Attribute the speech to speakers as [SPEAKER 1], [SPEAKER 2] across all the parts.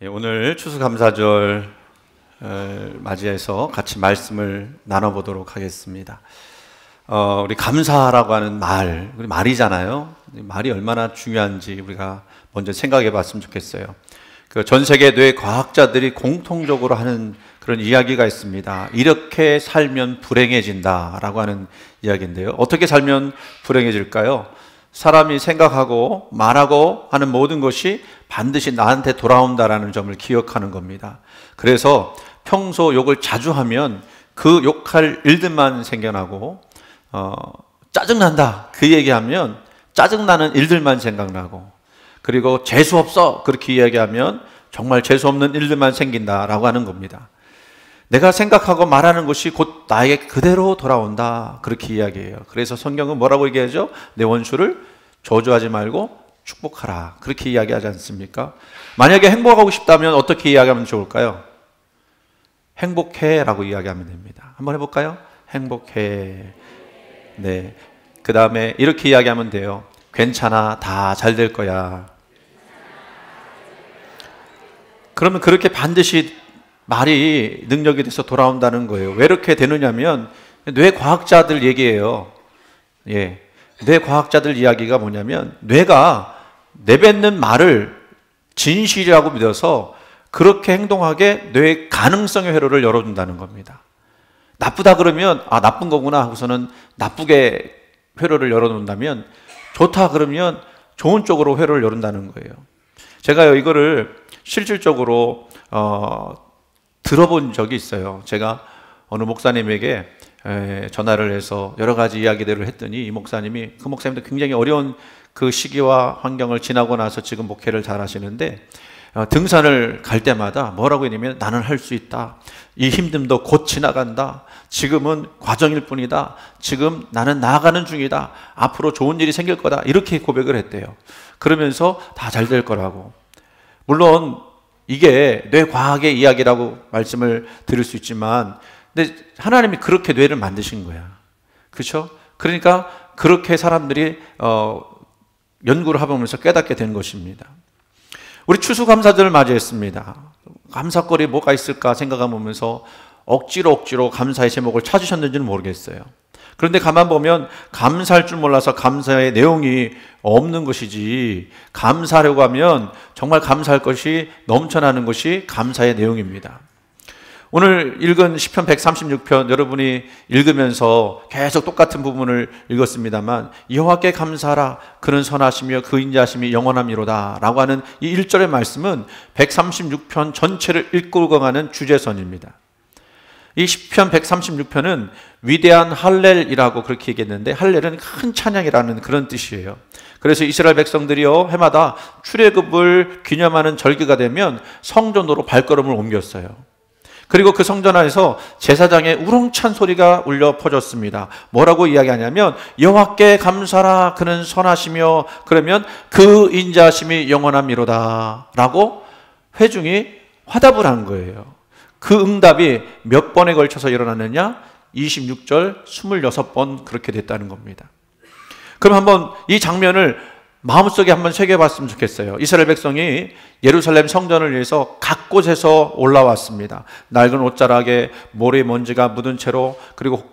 [SPEAKER 1] 오늘 추수감사절 맞이해서 같이 말씀을 나눠보도록 하겠습니다. 우리 감사라고 하는 말이잖아요. 말이 얼마나 중요한지 우리가 먼저 생각해 봤으면 좋겠어요. 전 세계 뇌 과학자들이 공통적으로 하는 그런 이야기가 있습니다. 이렇게 살면 불행해진다라고 하는 이야기인데요. 어떻게 살면 불행해질까요? 사람이 생각하고 말하고 하는 모든 것이 반드시 나한테 돌아온다라는 점을 기억하는 겁니다. 그래서 평소 욕을 자주 하면 그 욕할 일들만 생겨나고 짜증난다 그 얘기하면 짜증나는 일들만 생각나고, 그리고 재수없어 그렇게 이야기하면 정말 재수없는 일들만 생긴다라고 하는 겁니다. 내가 생각하고 말하는 것이 곧 나에게 그대로 돌아온다 그렇게 이야기해요. 그래서 성경은 뭐라고 얘기하죠? 내 원수를 저주하지 말고 축복하라 그렇게 이야기하지 않습니까? 만약에 행복하고 싶다면 어떻게 이야기하면 좋을까요? 행복해 라고 이야기하면 됩니다. 한번 해볼까요? 행복해. 네. 그 다음에 이렇게 이야기하면 돼요. 괜찮아, 다 잘 될 거야. 그러면 그렇게 반드시 말이 능력이 돼서 돌아온다는 거예요. 왜 이렇게 되느냐면 뇌과학자들 얘기예요. 뇌과학자들 이야기가 뭐냐면 뇌가 내뱉는 말을 진실이라고 믿어서 그렇게 행동하게 뇌의 가능성의 회로를 열어준다는 겁니다. 나쁘다 그러면 나쁜 거구나 하고서는 나쁘게 회로를 열어놓는다면, 좋다 그러면 좋은 쪽으로 회로를 열어준다는 거예요. 제가 이거를 실질적으로 들어본 적이 있어요. 제가 어느 목사님에게 전화를 해서 여러 가지 이야기들을 했더니 이 목사님이, 그 목사님도 굉장히 어려운 그 시기와 환경을 지나고 나서 지금 목회를 잘 하시는데, 등산을 갈 때마다 뭐라고 했냐면 나는 할 수 있다. 이 힘듦도 곧 지나간다. 지금은 과정일 뿐이다. 지금 나는 나아가는 중이다. 앞으로 좋은 일이 생길 거다. 이렇게 고백을 했대요. 그러면서 다 잘 될 거라고. 물론 이게 뇌과학의 이야기라고 말씀을 드릴 수 있지만, 근데 하나님이 그렇게 뇌를 만드신 거야. 그렇죠? 그러니까 그렇게 사람들이 연구를 해보면서 깨닫게 된 것입니다. 우리 추수감사절을 맞이했습니다. 감사거리 뭐가 있을까 생각해보면서 억지로 감사의 제목을 찾으셨는지는 모르겠어요. 그런데 가만 보면 감사할 줄 몰라서 감사의 내용이 없는 것이지, 감사하려고 하면 정말 감사할 것이 넘쳐나는 것이 감사의 내용입니다. 오늘 읽은 시편 136편 여러분이 읽으면서 계속 똑같은 부분을 읽었습니다만, 여호와께 감사하라 그는 선하시며 그 인자하심이 영원함이로다 라고 하는 이 1절의 말씀은 136편 전체를 이끌고 가는 주제선입니다. 이 시편 136편은 위대한 할렐이라고 그렇게 얘기했는데, 할렐은 큰 찬양이라는 그런 뜻이에요. 그래서 이스라엘 백성들이요 해마다 출애굽을 기념하는 절기가 되면 성전으로 발걸음을 옮겼어요. 그리고 그 성전 안에서 제사장의 우렁찬 소리가 울려 퍼졌습니다. 뭐라고 이야기하냐면 여호와께 감사라 그는 선하시며, 그러면 그 인자하심이 영원함이로다 라고 회중이 화답을 한 거예요. 그 응답이 몇 번에 걸쳐서 일어났느냐? 26절 26번 그렇게 됐다는 겁니다. 그럼 한번 이 장면을 마음속에 한번 새겨봤으면 좋겠어요. 이스라엘 백성이 예루살렘 성전을 위해서 각 곳에서 올라왔습니다. 낡은 옷자락에 모래 먼지가 묻은 채로, 그리고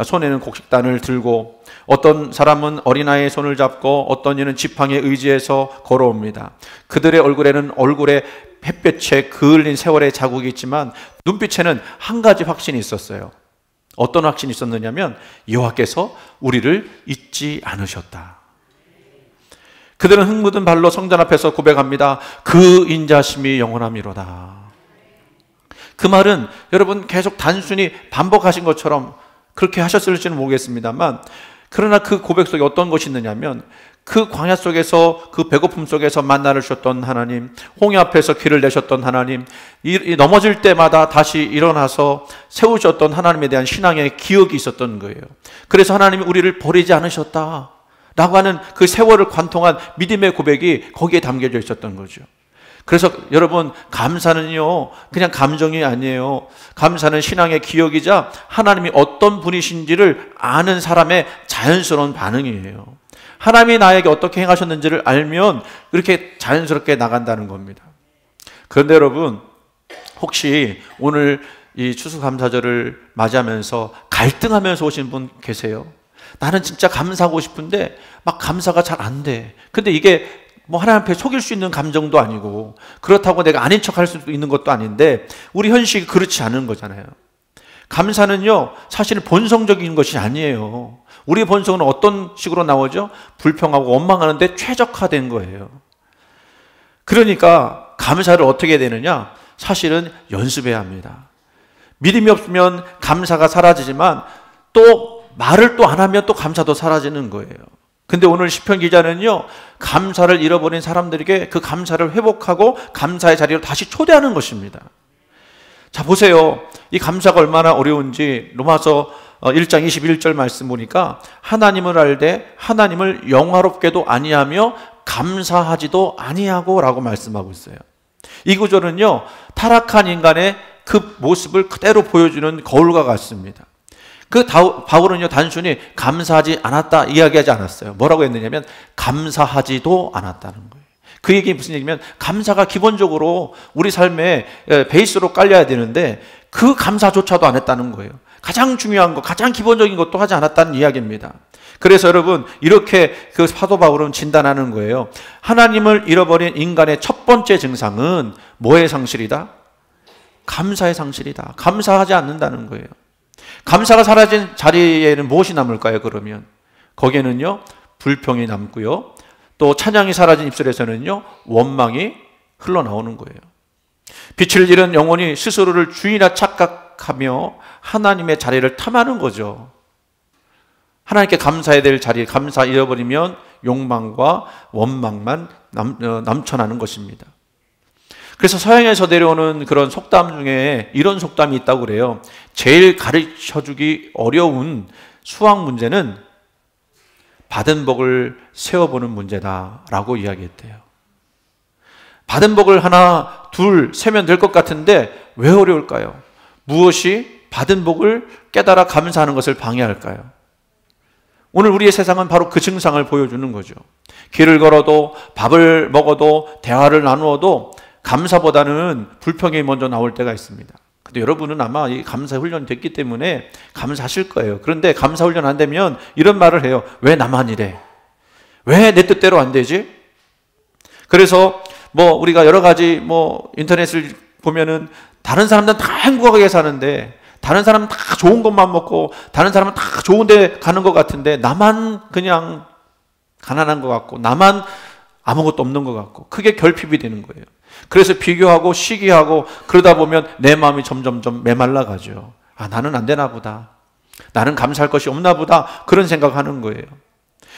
[SPEAKER 1] 손에는 곡식단을 들고, 어떤 사람은 어린아이의 손을 잡고 어떤 이는 지팡이에 의지해서 걸어옵니다. 그들의 얼굴에 햇볕에 그을린 세월의 자국이 있지만 눈빛에는 한 가지 확신이 있었어요. 어떤 확신이 있었느냐면 여호와께서 우리를 잊지 않으셨다. 그들은 흙 묻은 발로 성전 앞에서 고백합니다. 그 인자심이 영원함이로다. 그 말은 여러분 계속 단순히 반복하신 것처럼 그렇게 하셨을지는 모르겠습니다만, 그러나 그 고백 속에 어떤 것이 있느냐면, 그 광야 속에서, 그 배고픔 속에서 만나를 주셨던 하나님, 홍해 앞에서 길을 내셨던 하나님, 넘어질 때마다 다시 일어나서 세우셨던 하나님에 대한 신앙의 기억이 있었던 거예요. 그래서 하나님이 우리를 버리지 않으셨다 라고 하는 그 세월을 관통한 믿음의 고백이 거기에 담겨져 있었던 거죠. 그래서 여러분, 감사는요 그냥 감정이 아니에요. 감사는 신앙의 기억이자 하나님이 어떤 분이신지를 아는 사람의 자연스러운 반응이에요. 하나님이 나에게 어떻게 행하셨는지를 알면 그렇게 자연스럽게 나간다는 겁니다. 그런데 여러분, 혹시 오늘 이 추수감사절을 맞이하면서 갈등하면서 오신 분 계세요? 나는 진짜 감사하고 싶은데 막 감사가 잘 안 돼. 근데 이게 뭐 하나님 앞에 속일 수 있는 감정도 아니고, 그렇다고 내가 아닌 척 할 수도 있는 것도 아닌데, 우리 현실이 그렇지 않은 거잖아요. 감사는요, 사실은 본성적인 것이 아니에요. 우리의 본성은 어떤 식으로 나오죠? 불평하고 원망하는데 최적화된 거예요. 그러니까 감사를 어떻게 해야 되느냐? 사실은 연습해야 합니다. 믿음이 없으면 감사가 사라지지만, 또 말을 또 안 하면 또 감사도 사라지는 거예요. 근데 오늘 시편 기자는요, 감사를 잃어버린 사람들에게 그 감사를 회복하고 감사의 자리로 다시 초대하는 것입니다. 자, 보세요. 이 감사가 얼마나 어려운지 로마서 1장 21절 말씀 보니까, 하나님을 알되 하나님을 영화롭게도 아니하며 감사하지도 아니하고 라고 말씀하고 있어요. 이 구절은요, 타락한 인간의 그 모습을 그대로 보여주는 거울과 같습니다. 바울은요, 단순히 감사하지 않았다 이야기하지 않았어요. 뭐라고 했느냐면 감사하지도 않았다는 거예요. 그 얘기 무슨 얘기냐면, 감사가 기본적으로 우리 삶의 베이스로 깔려야 되는데 그 감사조차도 안 했다는 거예요. 가장 중요한 것, 가장 기본적인 것도 하지 않았다는 이야기입니다. 그래서 여러분, 이렇게 그 사도 바울은 진단하는 거예요. 하나님을 잃어버린 인간의 첫 번째 증상은 뭐의 상실이다? 감사의 상실이다. 감사하지 않는다는 거예요. 감사가 사라진 자리에는 무엇이 남을까요? 그러면 거기에는요, 불평이 남고요, 또 찬양이 사라진 입술에서는요, 원망이 흘러나오는 거예요. 빛을 잃은 영혼이 스스로를 주인이라 착각하며 하나님의 자리를 탐하는 거죠. 하나님께 감사해야 될 자리, 감사 잃어버리면 욕망과 원망만 남쳐나는 것입니다. 그래서 서양에서 내려오는 그런 속담 중에 이런 속담이 있다고 그래요. 제일 가르쳐주기 어려운 수학 문제는 받은 복을 세어보는 문제다라고 이야기했대요. 받은 복을 하나, 둘 세면 될 것 같은데 왜 어려울까요? 무엇이 받은 복을 깨달아 감사하는 것을 방해할까요? 오늘 우리의 세상은 바로 그 증상을 보여주는 거죠. 길을 걸어도, 밥을 먹어도, 대화를 나누어도 감사보다는 불평이 먼저 나올 때가 있습니다. 근데 여러분은 아마 이 감사 훈련이 됐기 때문에 감사하실 거예요. 그런데 감사 훈련 안 되면 이런 말을 해요. 왜 나만 이래? 왜 내 뜻대로 안 되지? 그래서 우리가 여러 가지 인터넷을 보면은 다른 사람들은 다 행복하게 사는데, 다른 사람은 다 좋은 것만 먹고, 다른 사람은 다 좋은 데 가는 것 같은데 나만 그냥 가난한 것 같고, 나만 아무것도 없는 것 같고, 크게 결핍이 되는 거예요. 그래서 비교하고 시기하고 그러다 보면 내 마음이 점점점 메말라가죠. 아, 나는 안 되나 보다. 나는 감사할 것이 없나 보다. 그런 생각하는 거예요.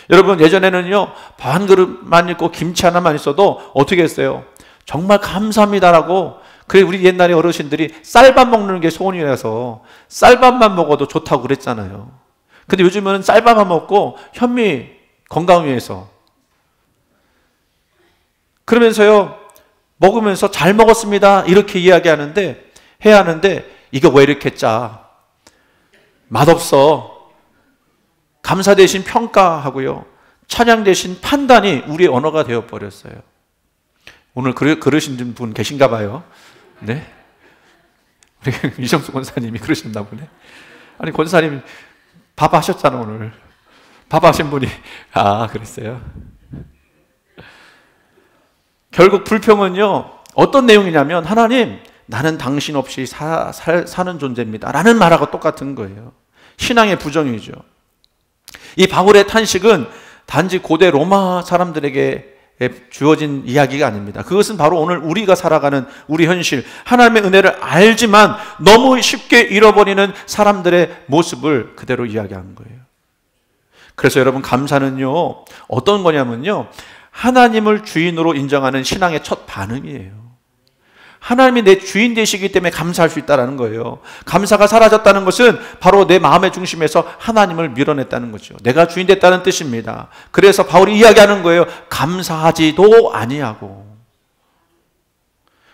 [SPEAKER 1] 여러분, 예전에는요, 밥 한 그릇만 있고 김치 하나만 있어도 어떻게 했어요? 정말 감사합니다라고. 그래, 우리 옛날에 어르신들이 쌀밥 먹는 게 소원이라서 쌀밥만 먹어도 좋다고 그랬잖아요. 근데 요즘은 쌀밥만 먹고 현미 건강 위해서, 그러면서요, 먹으면서 잘 먹었습니다 이렇게 이야기하는데, 해야 하는데, 이거 왜 이렇게 짜? 맛없어. 감사 대신 평가하고요, 찬양 대신 판단이 우리의 언어가 되어버렸어요. 오늘 그러신 분 계신가 봐요. 네? 우리 이정수 권사님이 그러셨나 보네. 아니, 권사님 밥 하셨잖아 오늘. 밥 하신 분이. 아, 그랬어요. 결국 불평은요, 어떤 내용이냐면, 하나님, 나는 당신 없이 사는 존재입니다 라는 말하고 똑같은 거예요. 신앙의 부정이죠. 이 바울의 탄식은 단지 고대 로마 사람들에게 주어진 이야기가 아닙니다. 그것은 바로 오늘 우리가 살아가는 우리 현실, 하나님의 은혜를 알지만 너무 쉽게 잃어버리는 사람들의 모습을 그대로 이야기한 거예요. 그래서 여러분, 감사는요, 어떤 거냐면요, 하나님을 주인으로 인정하는 신앙의 첫 반응이에요. 하나님이 내 주인 되시기 때문에 감사할 수 있다는 거예요. 감사가 사라졌다는 것은 바로 내 마음의 중심에서 하나님을 밀어냈다는 거죠. 내가 주인 됐다는 뜻입니다. 그래서 바울이 이야기하는 거예요. 감사하지도 아니하고.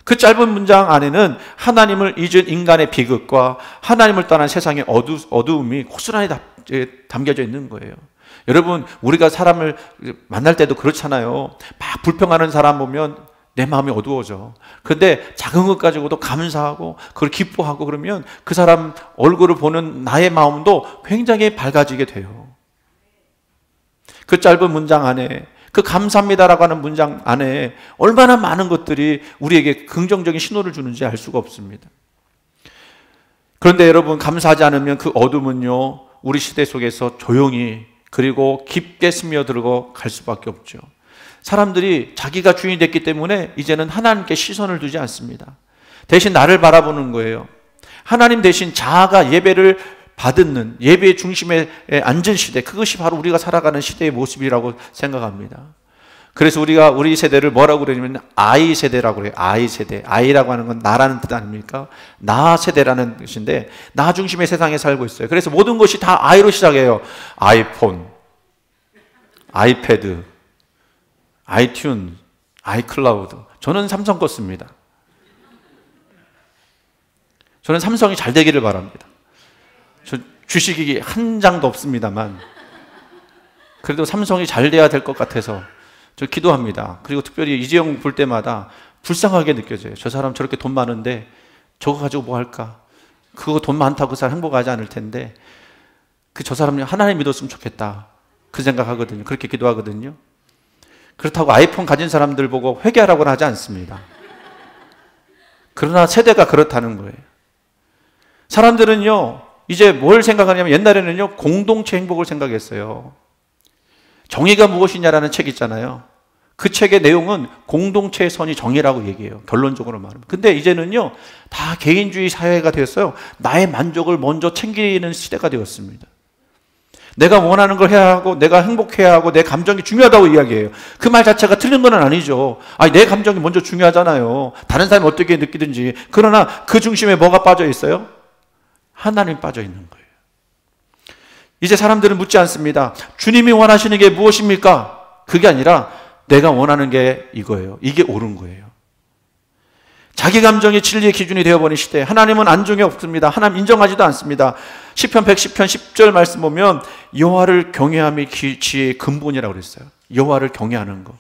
[SPEAKER 1] 그 짧은 문장 안에는 하나님을 잊은 인간의 비극과 하나님을 떠난 세상의 어두움이 고스란히 담겨져 있는 거예요. 여러분, 우리가 사람을 만날 때도 그렇잖아요. 막 불평하는 사람 보면 내 마음이 어두워져. 그런데 작은 것 가지고도 감사하고 그걸 기뻐하고 그러면 그 사람 얼굴을 보는 나의 마음도 굉장히 밝아지게 돼요. 그 짧은 문장 안에, 그 감사합니다라고 하는 문장 안에 얼마나 많은 것들이 우리에게 긍정적인 신호를 주는지 알 수가 없습니다. 그런데 여러분, 감사하지 않으면 그 어둠은요, 우리 시대 속에서 조용히 그리고 깊게 스며들고 갈 수밖에 없죠. 사람들이 자기가 주인이 됐기 때문에 이제는 하나님께 시선을 두지 않습니다. 대신 나를 바라보는 거예요. 하나님 대신 자아가 예배를 받는, 예배의 중심에 앉은 시대, 그것이 바로 우리가 살아가는 시대의 모습이라고 생각합니다. 그래서 우리가 우리 세대를 뭐라고 그러냐면 I 세대라고 그래요. I 세대. I라고 하는 건 나라는 뜻 아닙니까? 나 세대라는 뜻인데, 나 중심의 세상에 살고 있어요. 그래서 모든 것이 다 I로 시작해요. 아이폰, 아이패드, 아이튠, 아이클라우드. 저는 삼성 거 씁니다. 저는 삼성이 잘 되기를 바랍니다. 저 주식이 한 장도 없습니다만 그래도 삼성이 잘 돼야 될 것 같아서 저 기도합니다. 그리고 특별히 이재용 볼 때마다 불쌍하게 느껴져요. 저 사람 저렇게 돈 많은데 저거 가지고 뭐 할까? 그거 돈 많다고 그 사람 행복하지 않을 텐데 저 사람이 하나님 믿었으면 좋겠다, 그 생각하거든요. 그렇게 기도하거든요. 그렇다고 아이폰 가진 사람들 보고 회개하라고는 하지 않습니다. 그러나 세대가 그렇다는 거예요. 사람들은요, 이제 뭘 생각하냐면 옛날에는요, 공동체 행복을 생각했어요. 정의가 무엇이냐라는 책 있잖아요. 그 책의 내용은 공동체의 선이 정의라고 얘기해요. 결론적으로 말하면. 근데 이제는요, 다 개인주의 사회가 되었어요. 나의 만족을 먼저 챙기는 시대가 되었습니다. 내가 원하는 걸 해야 하고, 내가 행복해야 하고, 내 감정이 중요하다고 이야기해요. 그 말 자체가 틀린 건 아니죠. 아니, 내 감정이 먼저 중요하잖아요. 다른 사람이 어떻게 느끼든지. 그러나 그 중심에 뭐가 빠져 있어요? 하나님이 빠져 있는 거예요. 이제 사람들은 묻지 않습니다. 주님이 원하시는 게 무엇입니까? 그게 아니라 내가 원하는 게 이거예요. 이게 옳은 거예요. 자기 감정이 진리의 기준이 되어버린 시대에 하나님은 안중에 없습니다. 하나님 인정하지도 않습니다. 시편 110편 10절 말씀 보면 여호와를 경외함이 지혜의 근본이라고 그랬어요. 여호와를 경외하는 거,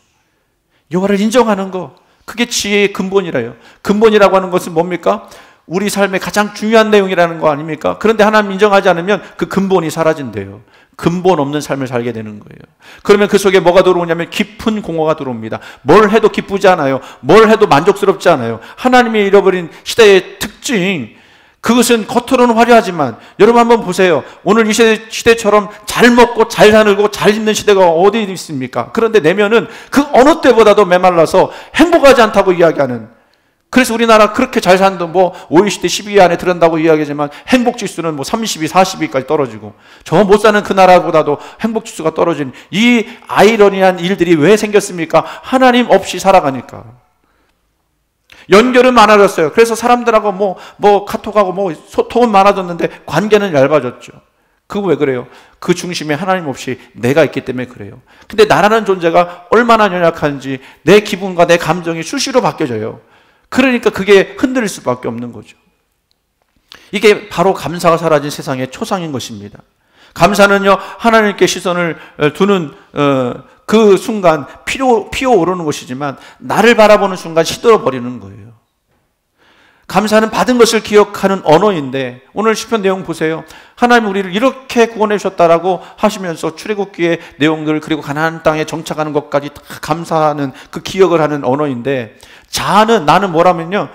[SPEAKER 1] 여호와를 인정하는 거, 그게 지혜의 근본이라요. 근본이라고 하는 것은 뭡니까? 우리 삶의 가장 중요한 내용이라는 거 아닙니까? 그런데 하나님 인정하지 않으면 그 근본이 사라진대요. 근본 없는 삶을 살게 되는 거예요. 그러면 그 속에 뭐가 들어오냐면 깊은 공허가 들어옵니다. 뭘 해도 기쁘지 않아요. 뭘 해도 만족스럽지 않아요. 하나님이 잃어버린 시대의 특징, 그것은 겉으로는 화려하지만 여러분 한번 보세요. 오늘 이 시대처럼 잘 먹고 잘 살고 잘 입는 시대가 어디 있습니까? 그런데 내면은 그 어느 때보다도 메말라서 행복하지 않다고 이야기하는, 그래서 우리나라 그렇게 잘 사는데 뭐 OECD 10위 안에 들어간다고 이야기하지만 행복지수는 뭐 32, 40위까지 떨어지고, 저 못 사는 그 나라보다도 행복지수가 떨어진 이 아이러니한 일들이 왜 생겼습니까? 하나님 없이 살아가니까. 연결은 많아졌어요. 그래서 사람들하고 뭐 카톡하고 뭐 소통은 많아졌는데 관계는 얇아졌죠. 그거 왜 그래요? 그 중심에 하나님 없이 내가 있기 때문에 그래요. 근데 나라는 존재가 얼마나 연약한지 내 기분과 내 감정이 수시로 바뀌어져요. 그러니까 그게 흔들릴 수밖에 없는 거죠. 이게 바로 감사가 사라진 세상의 초상인 것입니다. 감사는요, 하나님께 시선을 두는 그 순간 피어오르는 것이지만 나를 바라보는 순간 시들어버리는 거예요. 감사는 받은 것을 기억하는 언어인데, 오늘 시편 내용 보세요. 하나님 우리를 이렇게 구원해 주셨다라고 하시면서 출애굽기의 내용들, 그리고 가나안 땅에 정착하는 것까지 다 감사하는 그 기억을 하는 언어인데, 자아는 나는 뭐라면요,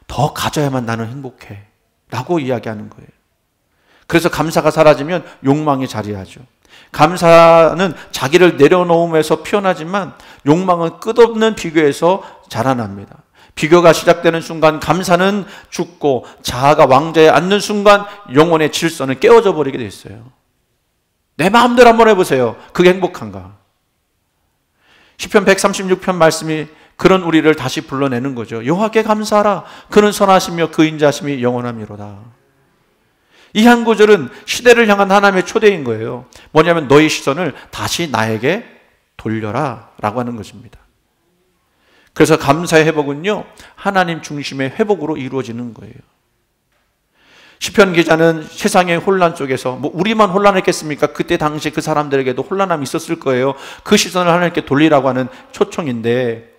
[SPEAKER 1] 더 가져야만 나는 행복해 라고 이야기하는 거예요. 그래서 감사가 사라지면 욕망이 자리하죠. 감사는 자기를 내려놓음에서 피어나지만 욕망은 끝없는 비교에서 자라납니다. 비교가 시작되는 순간 감사는 죽고 자아가 왕좌에 앉는 순간 영혼의 질서는 깨어져 버리게 돼 있어요. 내 마음대로 한번 해보세요. 그게 행복한가? 시편 136편 말씀이 그런 우리를 다시 불러내는 거죠. 여호와께 감사하라. 그는 선하시며 그 인자하심이 영원함이로다. 이 한 구절은 시대를 향한 하나님의 초대인 거예요. 뭐냐면 너희 시선을 다시 나에게 돌려라 라고 하는 것입니다. 그래서 감사의 회복은요, 하나님 중심의 회복으로 이루어지는 거예요. 시편 기자는 세상의 혼란 속에서, 우리만 혼란했겠습니까? 그때 당시 그 사람들에게도 혼란함이 있었을 거예요. 그 시선을 하나님께 돌리라고 하는 초청인데,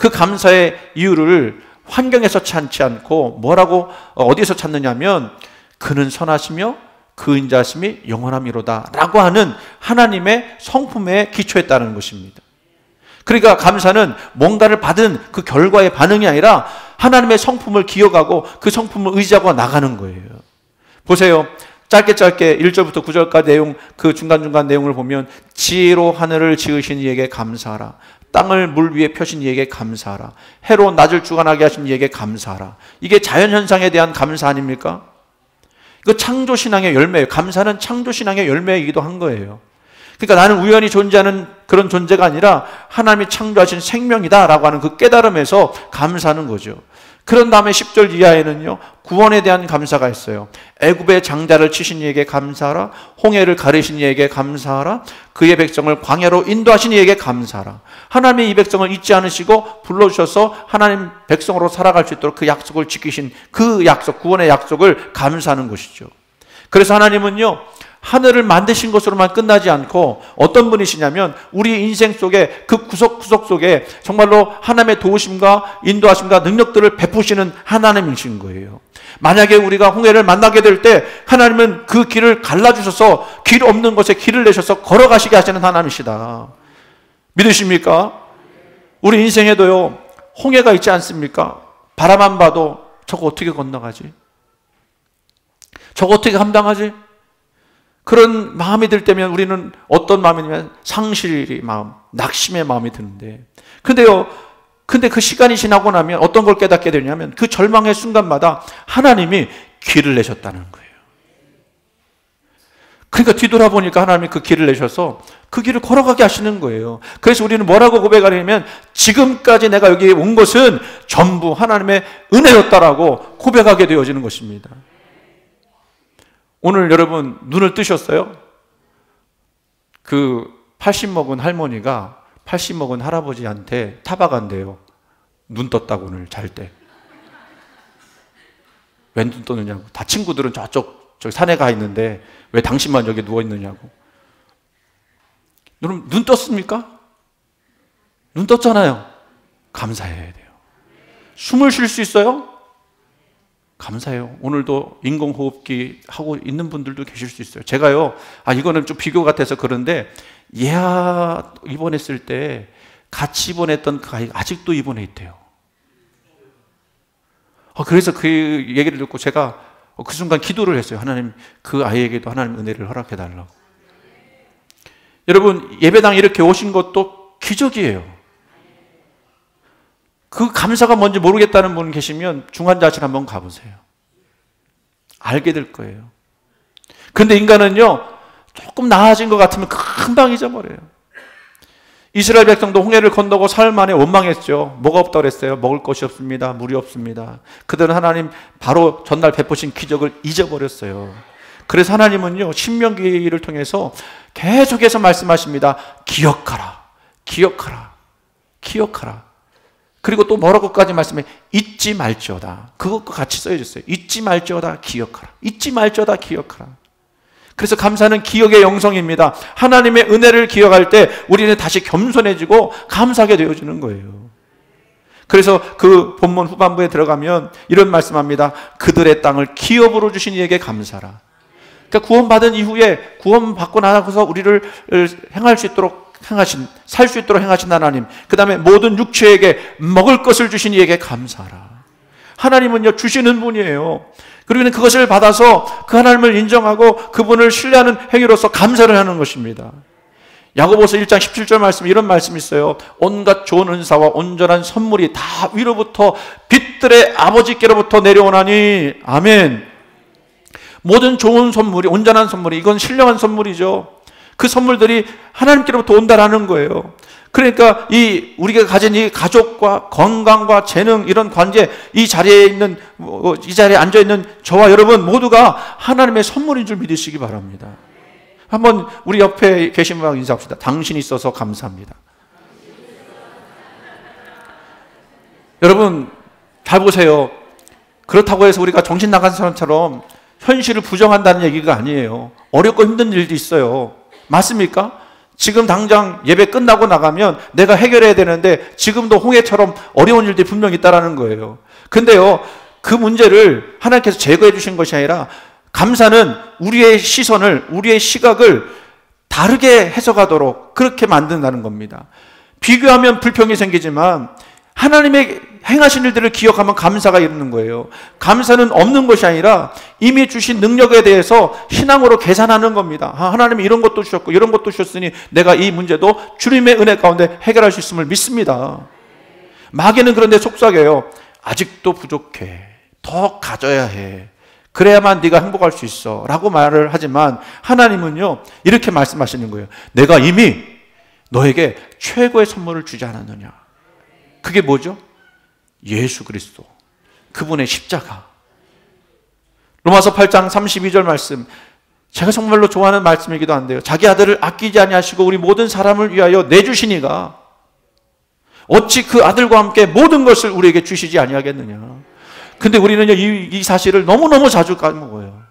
[SPEAKER 1] 그 감사의 이유를 환경에서 찾지 않고 뭐라고 어디에서 찾느냐면 그는 선하시며 그 인자심이 영원함이로다 라고 하는 하나님의 성품에 기초했다는 것입니다. 그러니까 감사는 뭔가를 받은 그 결과의 반응이 아니라 하나님의 성품을 기억하고 그 성품을 의지하고 나가는 거예요. 보세요. 짧게 1절부터 9절까지 내용, 그 중간중간 내용을 보면 지혜로 하늘을 지으신 이에게 감사하라. 땅을 물 위에 펴신 이에게 감사하라. 해로 낮을 주관하게 하신 이에게 감사하라. 이게 자연현상에 대한 감사 아닙니까? 이거 창조신앙의 열매예요. 감사는 창조신앙의 열매이기도 한 거예요. 그러니까 나는 우연히 존재하는 그런 존재가 아니라 하나님이 창조하신 생명이다라고 하는 그 깨달음에서 감사하는 거죠. 그런 다음에 10절 이하에는요, 구원에 대한 감사가 있어요. 애굽의 장자를 치신 이에게 감사하라. 홍해를 가르신 이에게 감사하라. 그의 백성을 광야로 인도하신 이에게 감사하라. 하나님이 이 백성을 잊지 않으시고 불러주셔서 하나님 백성으로 살아갈 수 있도록 그 약속을 지키신 그 약속, 구원의 약속을 감사하는 것이죠. 그래서 하나님은요, 하늘을 만드신 것으로만 끝나지 않고 어떤 분이시냐면 우리 인생 속에 그 구석구석 속에 정말로 하나님의 도우심과 인도하심과 능력들을 베푸시는 하나님이신 거예요. 만약에 우리가 홍해를 만나게 될 때 하나님은 그 길을 갈라주셔서 길 없는 곳에 길을 내셔서 걸어가시게 하시는 하나님이시다. 믿으십니까? 우리 인생에도요, 홍해가 있지 않습니까? 바라만 봐도 저거 어떻게 건너가지? 저거 어떻게 감당하지? 그런 마음이 들 때면 우리는 어떤 마음이냐면 상실의 마음, 낙심의 마음이 드는데, 근데 그 시간이 지나고 나면 어떤 걸 깨닫게 되냐면 그 절망의 순간마다 하나님이 길을 내셨다는 거예요. 그러니까 뒤돌아보니까 하나님이 그 길을 내셔서 그 길을 걸어가게 하시는 거예요. 그래서 우리는 뭐라고 고백하냐면 지금까지 내가 여기에 온 것은 전부 하나님의 은혜였다라고 고백하게 되어지는 것입니다. 오늘 여러분 눈을 뜨셨어요? 그 80 먹은 할머니가 80 먹은 할아버지한테 타박한대요. 눈 떴다고 오늘 잘 때. 왜 눈 떴느냐고. 다 친구들은 저쪽 산에 가 있는데 왜 당신만 여기 누워 있느냐고. 여러분 눈 떴습니까? 눈 떴잖아요. 감사해야 돼요. 숨을 쉴 수 있어요? 감사해요. 오늘도 인공호흡기 하고 있는 분들도 계실 수 있어요. 제가요, 이거는 좀 비교 같아서 그런데, 예하 입원했을 때 같이 입원했던 그 아이가 아직도 입원해 있대요. 그래서 그 얘기를 듣고 제가 그 순간 기도를 했어요. 하나님, 그 아이에게도 하나님 은혜를 허락해 달라고. 여러분, 예배당 이렇게 오신 것도 기적이에요. 그 감사가 뭔지 모르겠다는 분 계시면 중환자실 한번 가보세요. 알게 될 거예요. 그런데 인간은요, 조금 나아진 것 같으면 금방 잊어버려요. 이스라엘 백성도 홍해를 건너고 사흘 만에 원망했죠. 뭐가 없다고 그랬어요? 먹을 것이 없습니다. 물이 없습니다. 그들은 하나님 바로 전날 베푸신 기적을 잊어버렸어요. 그래서 하나님은요, 신명기를 통해서 계속해서 말씀하십니다. 기억하라, 기억하라, 기억하라. 그리고 또 뭐라고까지 말씀해? 잊지 말지어다. 그것과 같이 써있어요. 잊지 말지어다, 기억하라. 잊지 말지어다, 기억하라. 그래서 감사는 기억의 영성입니다. 하나님의 은혜를 기억할 때 우리는 다시 겸손해지고 감사하게 되어지는 거예요. 그래서 그 본문 후반부에 들어가면 이런 말씀합니다. 그들의 땅을 기업으로 주신 이에게 감사라. 그러니까 구원받은 이후에 구원받고 나서 우리를 행할 수 있도록 살 수 있도록 행하신 하나님, 그 다음에 모든 육체에게 먹을 것을 주신 이에게 감사하라. 하나님은요, 주시는 분이에요. 그리고 그것을 받아서 그 하나님을 인정하고 그분을 신뢰하는 행위로서 감사를 하는 것입니다. 야고보서 1장 17절 말씀, 이런 말씀이 있어요. 온갖 좋은 은사와 온전한 선물이 다 위로부터 빛들의 아버지께로부터 내려오나니. 아멘. 모든 좋은 선물이, 온전한 선물이, 이건 신령한 선물이죠. 그 선물들이 하나님께로부터 온다라는 거예요. 그러니까 우리가 가진 이 가족과 건강과 재능, 이런 관계, 이 자리에 앉아 있는 저와 여러분 모두가 하나님의 선물인 줄 믿으시기 바랍니다. 한번 우리 옆에 계신 분하고 인사합시다. 당신이 있어서 감사합니다. 여러분 잘 보세요. 그렇다고 해서 우리가 정신 나간 사람처럼 현실을 부정한다는 얘기가 아니에요. 어렵고 힘든 일도 있어요. 맞습니까? 지금 당장 예배 끝나고 나가면 내가 해결해야 되는데 지금도 홍해처럼 어려운 일들이 분명히 있다라는 거예요. 근데요, 그 문제를 하나님께서 제거해 주신 것이 아니라 감사는 우리의 시선을, 우리의 시각을 다르게 해석하도록 그렇게 만든다는 겁니다. 비교하면 불평이 생기지만 하나님의 행하신 일들을 기억하면 감사가 이르는 거예요. 감사는 없는 것이 아니라 이미 주신 능력에 대해서 신앙으로 계산하는 겁니다. 하나님이 이런 것도 주셨고 이런 것도 주셨으니 내가 이 문제도 주님의 은혜 가운데 해결할 수 있음을 믿습니다. 마귀는 그런데 속삭여요. 아직도 부족해. 더 가져야 해. 그래야만 네가 행복할 수 있어 라고 말을 하지만 하나님은요, 이렇게 말씀하시는 거예요. 내가 이미 너에게 최고의 선물을 주지 않았느냐. 그게 뭐죠? 예수 그리스도, 그분의 십자가. 로마서 8장 32절 말씀, 제가 정말로 좋아하는 말씀이기도 한데요. 자기 아들을 아끼지 아니하시고 우리 모든 사람을 위하여 내주시니가 어찌 그 아들과 함께 모든 것을 우리에게 주시지 아니하겠느냐. 근데 우리는요, 이 사실을 너무너무 자주 까먹어요.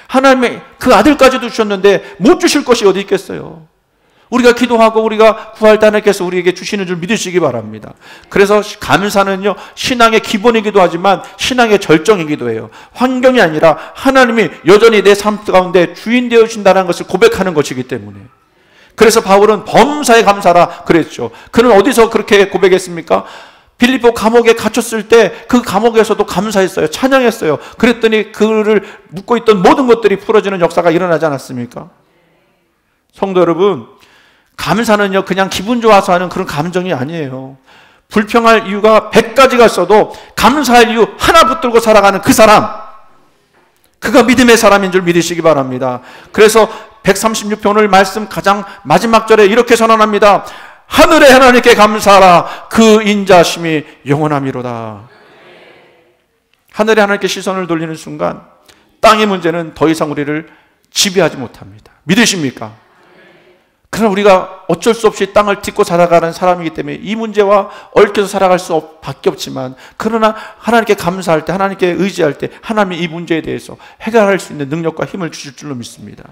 [SPEAKER 1] 하나님의 그 아들까지도 주셨는데 못 주실 것이 어디 있겠어요. 우리가 기도하고 우리가 구할 때 하나님께서 우리에게 주시는 줄 믿으시기 바랍니다. 그래서 감사는요, 신앙의 기본이기도 하지만 신앙의 절정이기도 해요. 환경이 아니라 하나님이 여전히 내 삶 가운데 주인 되어주신다는 것을 고백하는 것이기 때문에. 그래서 바울은 범사에 감사라 그랬죠. 그는 어디서 그렇게 고백했습니까? 빌립보 감옥에 갇혔을 때 그 감옥에서도 감사했어요. 찬양했어요. 그랬더니 그를 묶고 있던 모든 것들이 풀어지는 역사가 일어나지 않았습니까? 성도 여러분, 감사는요, 그냥 기분 좋아서 하는 그런 감정이 아니에요. 불평할 이유가 100가지가 있어도 감사할 이유 하나 붙들고 살아가는 그 사람, 그가 믿음의 사람인 줄 믿으시기 바랍니다. 그래서 136편 오늘 말씀 가장 마지막 절에 이렇게 선언합니다. 하늘의 하나님께 감사하라. 그 인자심이 영원함이로다. 하늘의 하나님께 시선을 돌리는 순간 땅의 문제는 더 이상 우리를 지배하지 못합니다. 믿으십니까? 그러나 우리가 어쩔 수 없이 땅을 딛고 살아가는 사람이기 때문에 이 문제와 얽혀서 살아갈 수밖에 없지만, 그러나 하나님께 감사할 때, 하나님께 의지할 때 하나님이 이 문제에 대해서 해결할 수 있는 능력과 힘을 주실 줄로 믿습니다.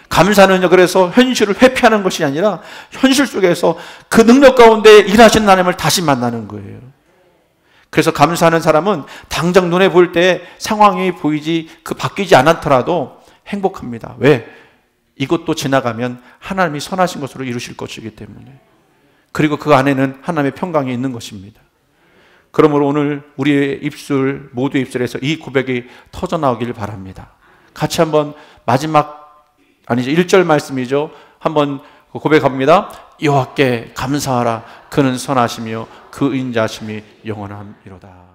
[SPEAKER 1] 감사는요, 그래서 현실을 회피하는 것이 아니라 현실 속에서 그 능력 가운데 일하시는 하나님을 다시 만나는 거예요. 그래서 감사하는 사람은 당장 눈에 보일 때 상황이 바뀌지 않았더라도 행복합니다. 왜? 이것도 지나가면 하나님이 선하신 것으로 이루실 것이기 때문에. 그리고 그 안에는 하나님의 평강이 있는 것입니다. 그러므로 오늘 우리의 입술, 모두의 입술에서 이 고백이 터져나오길 바랍니다. 같이 한번 마지막, 아니죠, 1절 말씀이죠. 한번 고백합니다. 여호와께 감사하라. 그는 선하시며 그 인자심이 영원함이로다.